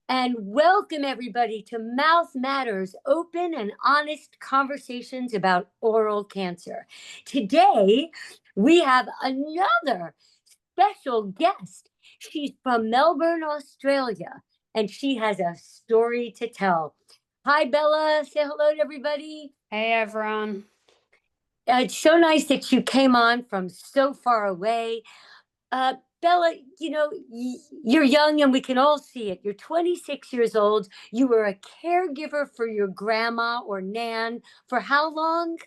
and welcome everybody to Mouth Matters, open and honest conversations about oral cancer. Today, we have another special guest. She's from Melbourne, Australia, and she has a story to tell. Hi, Bella. Say hello to everybody. Hey, everyone. It's so nice that you came on from so far away. Bella, you're young and we can all see it. You're 26 years old. You were a caregiver for your grandma or nan for how long?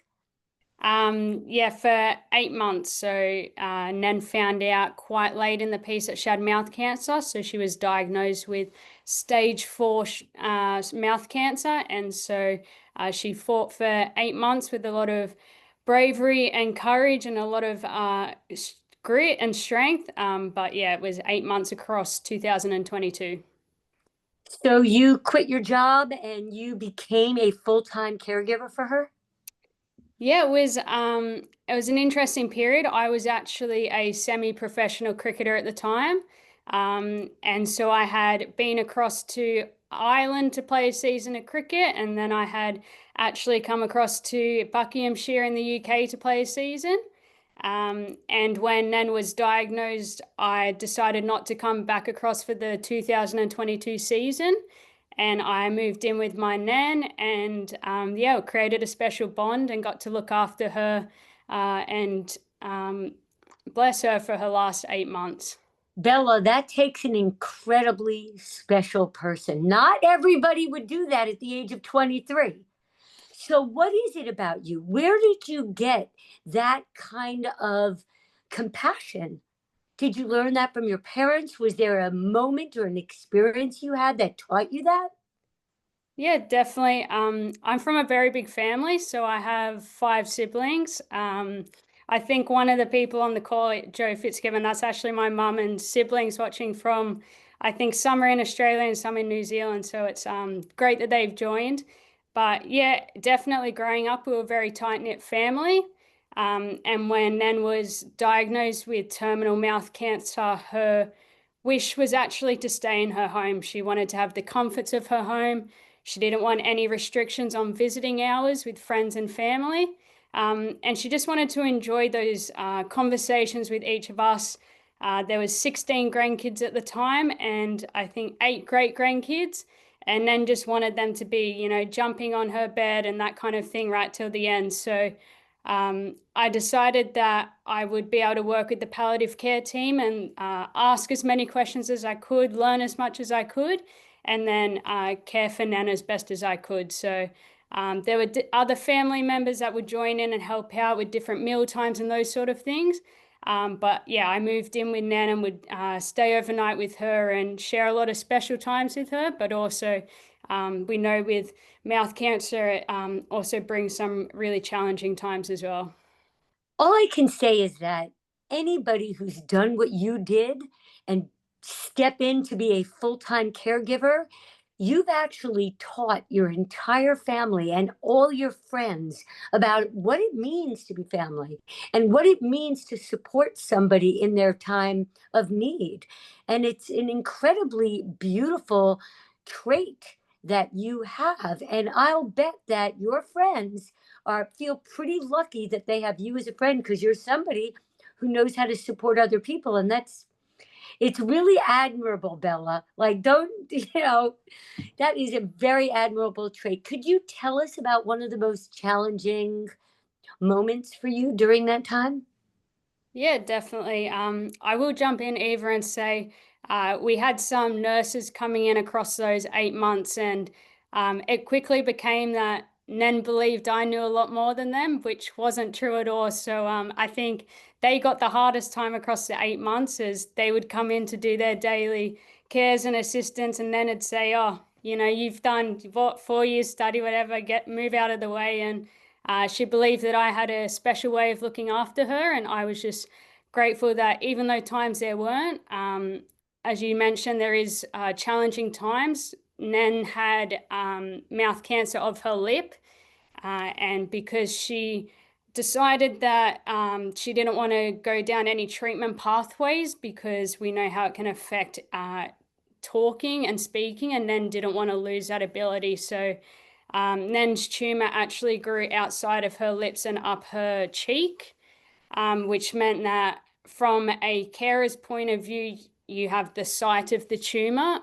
Yeah, for 8 months. So Nan found out quite late in the piece that she had mouth cancer. So she was diagnosed with stage 4 mouth cancer. And so she fought for 8 months with a lot of bravery and courage and a lot of grit and strength. But yeah, it was 8 months across 2022. So you quit your job and you became a full-time caregiver for her? Yeah, it was an interesting period. I was actually a semi-professional cricketer at the time. And so I had been across to Ireland to play a season of cricket, and then I had actually come across to Buckinghamshire in the UK to play a season. And when Nan was diagnosed, I decided not to come back across for the 2022 season. And I moved in with my nan, and yeah, created a special bond and got to look after her and bless her for her last 8 months. Bella, that takes an incredibly special person. Not everybody would do that at the age of 23. So, what is it about you? Where did you get that kind of compassion? Did you learn that from your parents? Was there a moment or an experience you had that taught you that? Yeah, definitely. I'm from a very big family, so I have 5 siblings. I think one of the people on the call, Joe Fitzgibbon, that's actually my mum and siblings watching from, I think some are in Australia and some in New Zealand. So it's great that they've joined. But yeah, definitely growing up, we were a very tight-knit family. And when Nan was diagnosed with terminal mouth cancer, her wish was actually to stay in her home. She wanted to have the comforts of her home. She didn't want any restrictions on visiting hours with friends and family. And she just wanted to enjoy those conversations with each of us. There was 16 grandkids at the time, and I think 8 great grandkids, and then just wanted them to be, jumping on her bed and that kind of thing right till the end. So I decided that I would be able to work with the palliative care team and ask as many questions as I could, learn as much as I could, and then care for Nan as best as I could. So there were other family members that would join in and help out with different meal times and those sort of things. But yeah, I moved in with Nan and would stay overnight with her and share a lot of special times with her. But also, we know with mouth cancer, it also brings some really challenging times as well. All I can say is that anybody who's done what you did and step in to be a full time caregiver, you've actually taught your entire family and all your friends about what it means to be family and what it means to support somebody in their time of need. And it's an incredibly beautiful trait that you have. And I'll bet that your friends are feel pretty lucky that they have you as a friend because you're somebody who knows how to support other people. And it's really admirable, Bella. Like, don't, that is a very admirable trait. Could you tell us about one of the most challenging moments for you during that time? Yeah, definitely. I will jump in, Eva, and say we had some nurses coming in across those 8 months, and it quickly became that Nen believed I knew a lot more than them, which wasn't true at all. So I think they got the hardest time across the 8 months as they would come in to do their daily cares and assistance, and then it'd say, "Oh, you've done what, 4 years study, whatever. Move out of the way." And she believed that I had a special way of looking after her, and I was just grateful that even though times there weren't, as you mentioned, there is challenging times. Nen had mouth cancer of her lip, and because she decided that she didn't want to go down any treatment pathways because we know how it can affect talking and speaking, and Nen didn't want to lose that ability. So Nen's tumor actually grew outside of her lips and up her cheek, which meant that from a carer's point of view, you have the site of the tumor,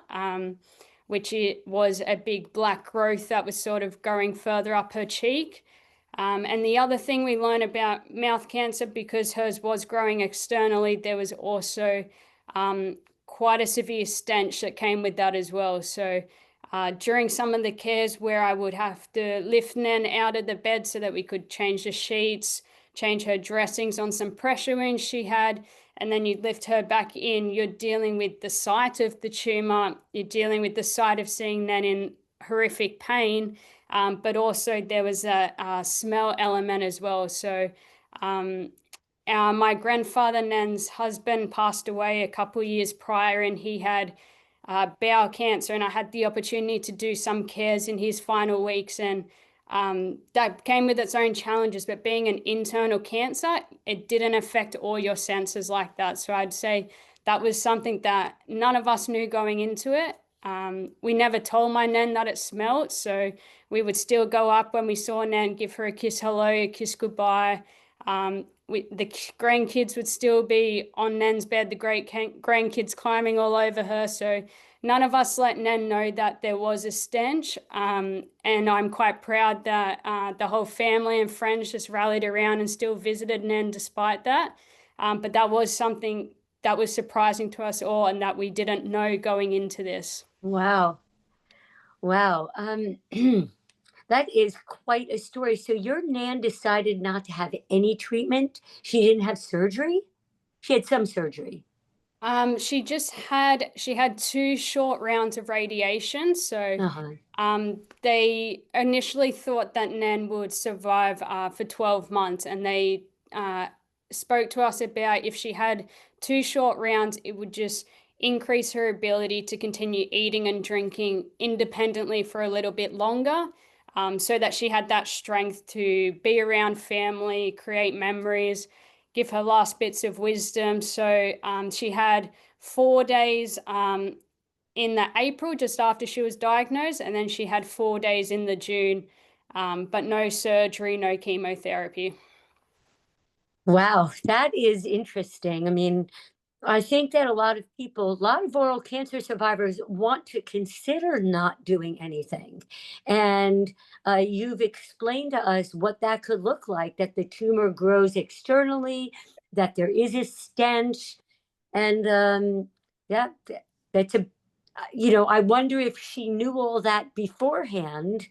which it was a big black growth that was sort of going further up her cheek. And the other thing we learned about mouth cancer, because hers was growing externally, there was also quite a severe stench that came with that as well. So during some of the cares where I would have to lift Nen out of the bed so that we could change the sheets, change her dressings on some pressure wounds she had, and then you'd lift her back in, you're dealing with the site of the tumor, you're dealing with the site of seeing Nen in horrific pain, but also there was a smell element as well. So my grandfather, Nen's husband, passed away a couple years prior, and he had bowel cancer, and I had the opportunity to do some cares in his final weeks, and that came with its own challenges. But being an internal cancer, it didn't affect all your senses like that. So I'd say that was something that none of us knew going into it. We never told my Nen that it smelled, so we would still go up when we saw Nen, give her a kiss hello, a kiss goodbye. The grandkids would still be on Nen's bed, the great grandkids climbing all over her. So none of us let Nen know that there was a stench. And I'm quite proud that the whole family and friends just rallied around and still visited Nen despite that. But that was something that was surprising to us all and that we didn't know going into this. Wow. Wow. That is quite a story. So your Nan decided not to have any treatment. She didn't have surgery. She had some surgery. She had 2 short rounds of radiation. So Uh-huh. they initially thought that Nan would survive for 12 months, and they spoke to us about if she had 2 short rounds, it would just increase her ability to continue eating and drinking independently for a little bit longer, so that she had that strength to be around family, create memories, give her last bits of wisdom. So she had 4 days in the April just after she was diagnosed, and then she had 4 days in the June, but no surgery, no chemotherapy. Wow, that is interesting. I mean, I think that a lot of people, a lot of oral cancer survivors want to consider not doing anything. And you've explained to us what that could look like, that the tumor grows externally, that there is a stench. And yeah, that's a, I wonder if she knew all that beforehand,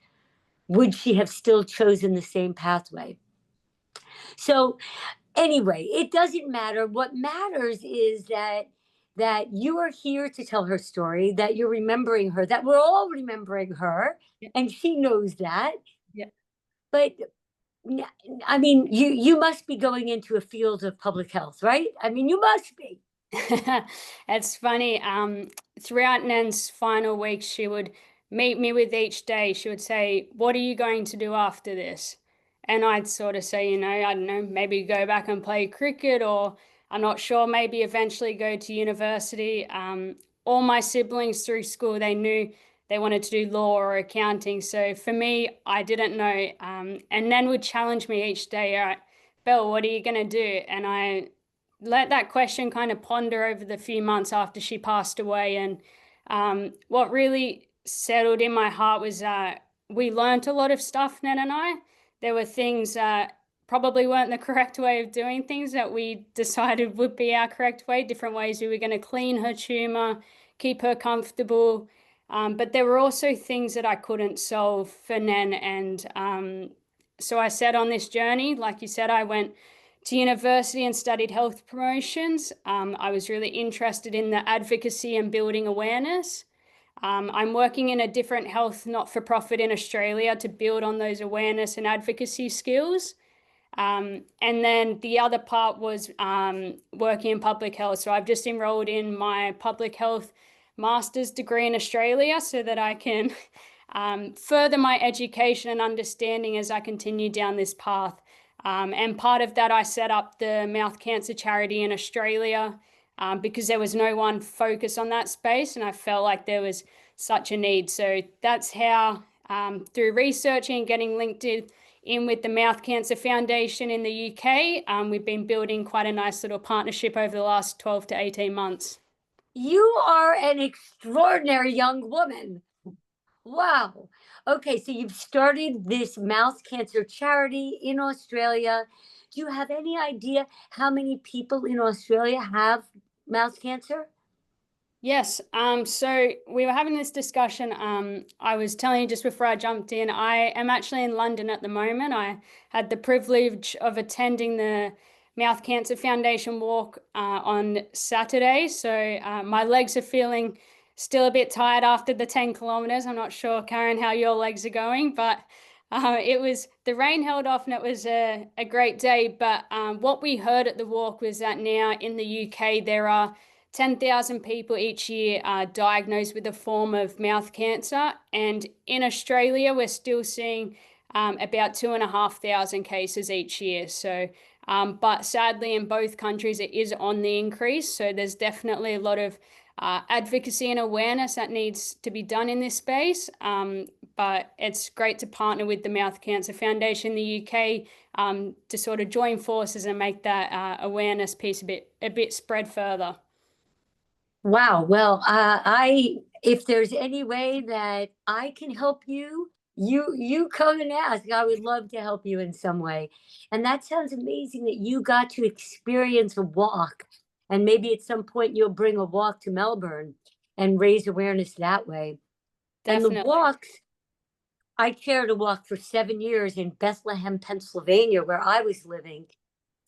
would she have still chosen the same pathway? So anyway, it doesn't matter. What matters is that you are here to tell her story, that you're remembering her, that we're all remembering her, Yeah. and she knows that. Yeah. But I mean, you must be going into a field of public health, right? I mean, you must be. It's funny. Throughout Nan's final weeks, she would meet me with each day. She would say, "What are you going to do after this?" And I'd sort of say, I don't know, maybe go back and play cricket, or I'm not sure, maybe eventually go to university. All my siblings through school, they knew they wanted to do law or accounting. So for me, I didn't know. And Nan would challenge me each day, "All right, Belle, what are you going to do?" And I let that question kind of ponder over the few months after she passed away. And what really settled in my heart was that we learned a lot of stuff, Nan and I. There were things that probably weren't the correct way of doing things that we decided would be our correct way, different ways we were going to clean her tumor, keep her comfortable. But there were also things that I couldn't solve for Nan. And so I set on this journey. Like you said, I went to university and studied health promotions. I was really interested in the advocacy and building awareness. I'm working in a different health not-for-profit in Australia to build on those awareness and advocacy skills. And then the other part was working in public health. So I've just enrolled in my public health master's degree in Australia so that I can further my education and understanding as I continue down this path. And part of that, I set up the mouth cancer charity in Australia. because there was no one focused on that space, and I felt like there was such a need. So that's how, through researching and getting linked in with the Mouth Cancer Foundation in the UK, we've been building quite a nice little partnership over the last 12 to 18 months. You are an extraordinary young woman. Wow. Okay, so you've started this mouth cancer charity in Australia. Do you have any idea how many people in Australia have mouth cancer? Yes. So we were having this discussion. I was telling you just before I jumped in, I am actually in London at the moment. I had the privilege of attending the Mouth Cancer Foundation walk on Saturday. So my legs are feeling still a bit tired after the 10 kilometers. I'm not sure, Karen, how your legs are going, but the rain held off and it was a great day. But what we heard at the walk was that now in the UK, there are 10,000 people each year are diagnosed with a form of mouth cancer. And in Australia, we're still seeing about 2,500 cases each year. So, but sadly, in both countries, it is on the increase. So there's definitely a lot of advocacy and awareness that needs to be done in this space. But it's great to partner with the Mouth Cancer Foundation in the UK to sort of join forces and make that awareness piece a bit spread further. Wow. Well, if there's any way that I can help you, you come and ask. I would love to help you in some way. And that sounds amazing that you got to experience a walk. And maybe at some point you'll bring a walk to Melbourne and raise awareness that way. And the Definitely. walks, I chaired a walk for 7 years in Bethlehem, Pennsylvania, where I was living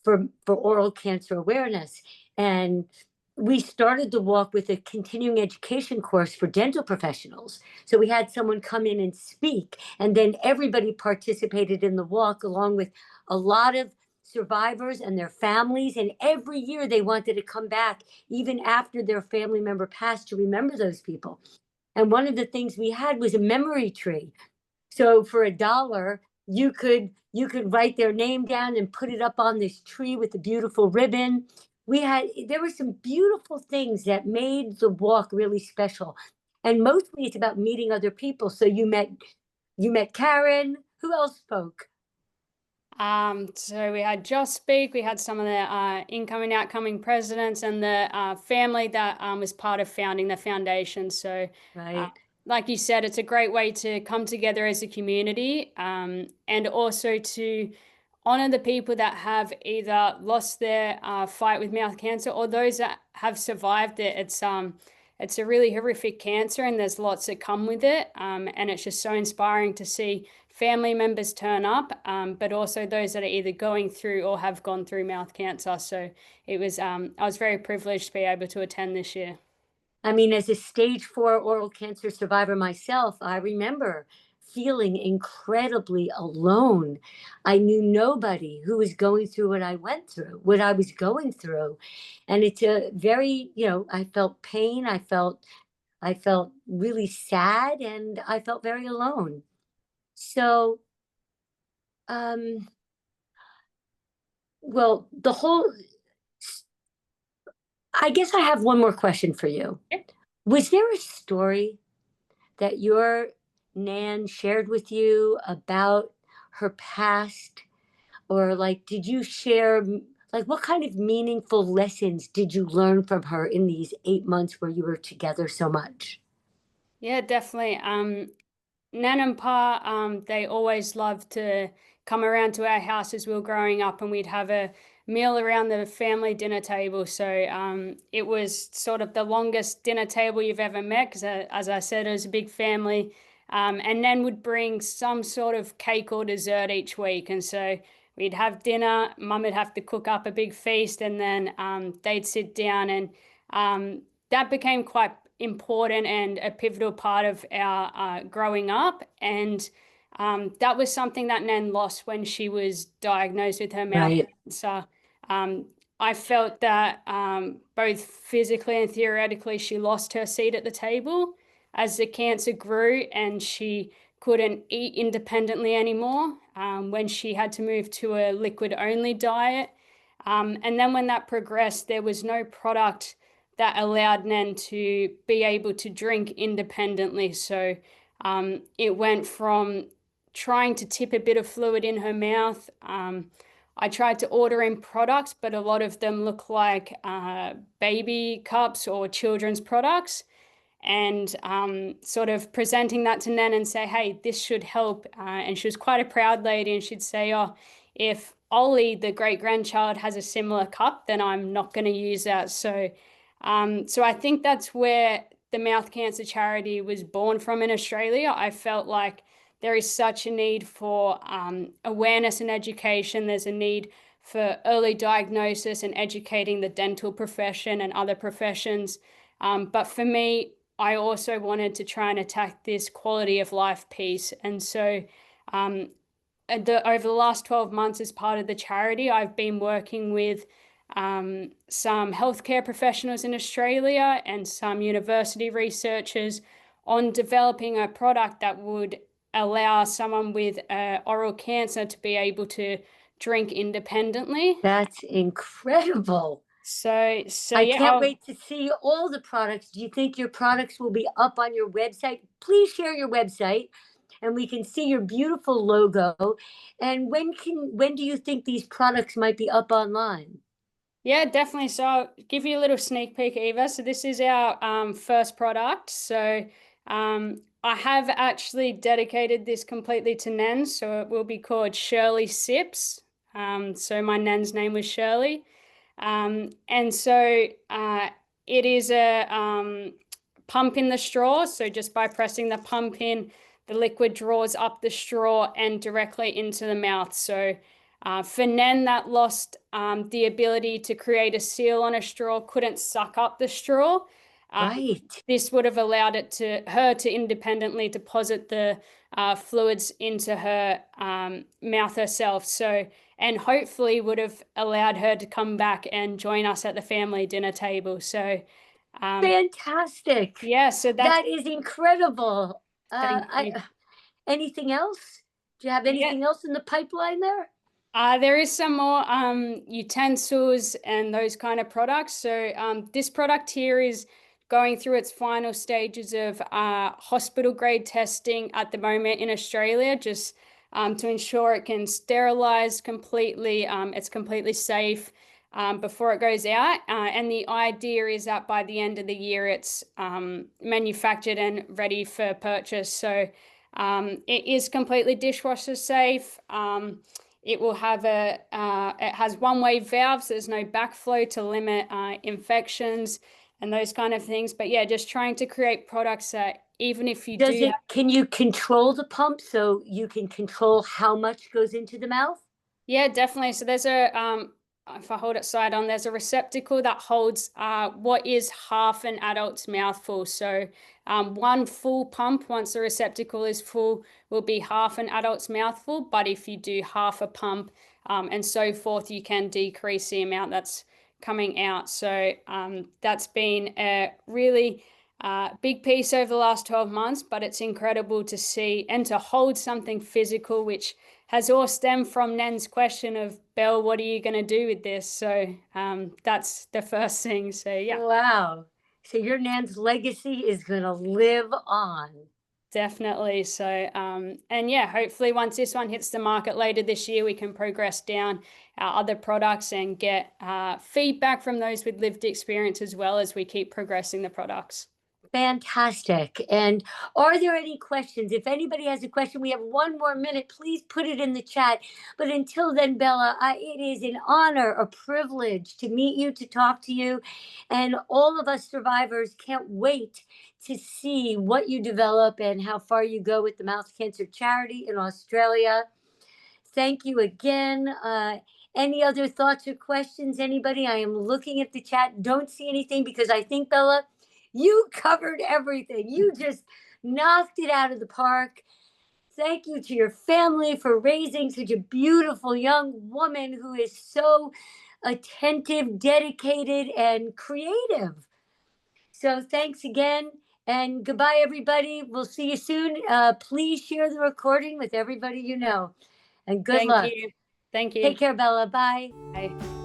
for oral cancer awareness. And we started the walk with a continuing education course for dental professionals. So we had someone come in and speak, and then everybody participated in the walk along with a lot of survivors and their families. And every year they wanted to come back, even after their family member passed, to remember those people. And one of the things we had was a memory tree. So for $1, you could write their name down and put it up on this tree with a beautiful ribbon. There were some beautiful things that made the walk really special. And mostly it's about meeting other people. So you met Karen. Who else spoke? So we had Joss speak, we had some of the incoming, outgoing presidents, and the family that was part of founding the foundation. So, uh, Right. like you said, it's a great way to come together as a community, and also to honor the people that have either lost their fight with mouth cancer or those that have survived it. It's a really horrific cancer, and there's lots that come with it. And it's just so inspiring to see family members turn up, but also those that are either going through or have gone through mouth cancer. So I was very privileged to be able to attend this year. I mean, as a stage 4 oral cancer survivor myself, I remember feeling incredibly alone. I knew nobody who was going through what I went through, what I was going through. And it's a very, I felt pain. I felt really sad, and I felt very alone. So, um, well, I guess I have one more question for you. Was there a story that your Nan shared with you about her past? Or like, did you share, like, what kind of meaningful lessons did you learn from her in these 8 months where you were together so much? Yeah, definitely. Nan and Pa, they always loved to come around to our house as we were growing up, and we'd have a meal around the family dinner table. So it was sort of the longest dinner table you've ever met, because as I said, it was a big family. And Nan would bring some sort of cake or dessert each week. And so we'd have dinner, Mum would have to cook up a big feast, and then they'd sit down, and that became quite important and a pivotal part of our growing up. And that was something that Nan lost when she was diagnosed with her mouth Right. cancer. I felt that both physically and theoretically, she lost her seat at the table as the cancer grew, and she couldn't eat independently anymore when she had to move to a liquid only diet. And then when that progressed, there was no product that allowed Nen to be able to drink independently. So it went from trying to tip a bit of fluid in her mouth. I tried to order in products, but a lot of them look like baby cups or children's products, and sort of presenting that to Nen and say, hey, this should help. And she was quite a proud lady, and she'd say, oh, if Ollie, the great-grandchild, has a similar cup, then I'm not going to use that. So I think that's where the Mouth Cancer Charity was born from in Australia. I felt like there is such a need for awareness and education. There's a need for early diagnosis and educating the dental profession and other professions. But for me, I also wanted to try and attack this quality of life piece. And so over the last 12 months as part of the charity, I've been working with some healthcare professionals in Australia and some university researchers on developing a product that would allow someone with oral cancer to be able to drink independently. That's incredible. So I yeah, can't wait to see all the products. Do you think your products will be up on your website? Please share your website and we can see your beautiful logo. And when do you think these products might be up online? yeah, definitely. So I'll give you a little sneak peek, Eva. So this is our first product. So I have actually dedicated this completely to Nen. So it will be called Shirley Sips. So my Nen's name was Shirley. And so it is a pump in the straw. So just by pressing the pump in, the liquid draws up the straw and directly into the mouth. So for Nen, that lost the ability to create a seal on a straw, couldn't suck up the straw. Right. This would have allowed her to independently deposit the fluids into her mouth herself. So, and hopefully would have allowed her to come back and join us at the family dinner table. So, Fantastic. yeah, so That is incredible. thank you. Anything else? Do you have Yeah. anything else in the pipeline there? There is some more utensils and those kind of products. So this product here is going through its final stages of hospital grade testing at the moment in Australia, just to ensure it can sterilize completely, it's completely safe before it goes out. And the idea is that by the end of the year, it's manufactured and ready for purchase. So it is completely dishwasher safe. It will have it has one-way valves. So there's no backflow to limit infections and those kind of things. But yeah, just trying to create products that even if you Can you control the pump so you can control how much goes into the mouth? Yeah, definitely. So there's if I hold it side on, there's a receptacle that holds what is half an adult's mouthful. So one full pump, once the receptacle is full, will be half an adult's mouthful. But if you do half a pump and so forth, you can decrease the amount that's coming out. So that's been a really big piece over the last 12 months, but it's incredible to see and to hold something physical, which has all stemmed from Nen's question of, Belle, what are you going to do with this? So that's the first thing. So yeah. Wow. So your Nan's legacy is going to live on. Definitely. So, and yeah, hopefully once this one hits the market later this year, we can progress down our other products and get feedback from those with lived experience as well as we keep progressing the products. Fantastic. And are there any questions? If anybody has a question, we have one more minute. Please put it in the chat. But until then, Bella, it is an honor, a privilege to meet you, to talk to you. And all of us survivors can't wait to see what you develop and how far you go with the Mouth Cancer Charity in Australia. Thank you again. Any other thoughts or questions? Anybody? I am looking at the chat. Don't see anything because I think, Bella, you covered everything. You just knocked it out of the park. Thank you to your family for raising such a beautiful young woman who is so attentive, dedicated, and creative. So thanks again. And goodbye, everybody. We'll see you soon. Please share the recording with everybody you know. And good luck. You. Thank you. Take care, Bella. Bye. Bye.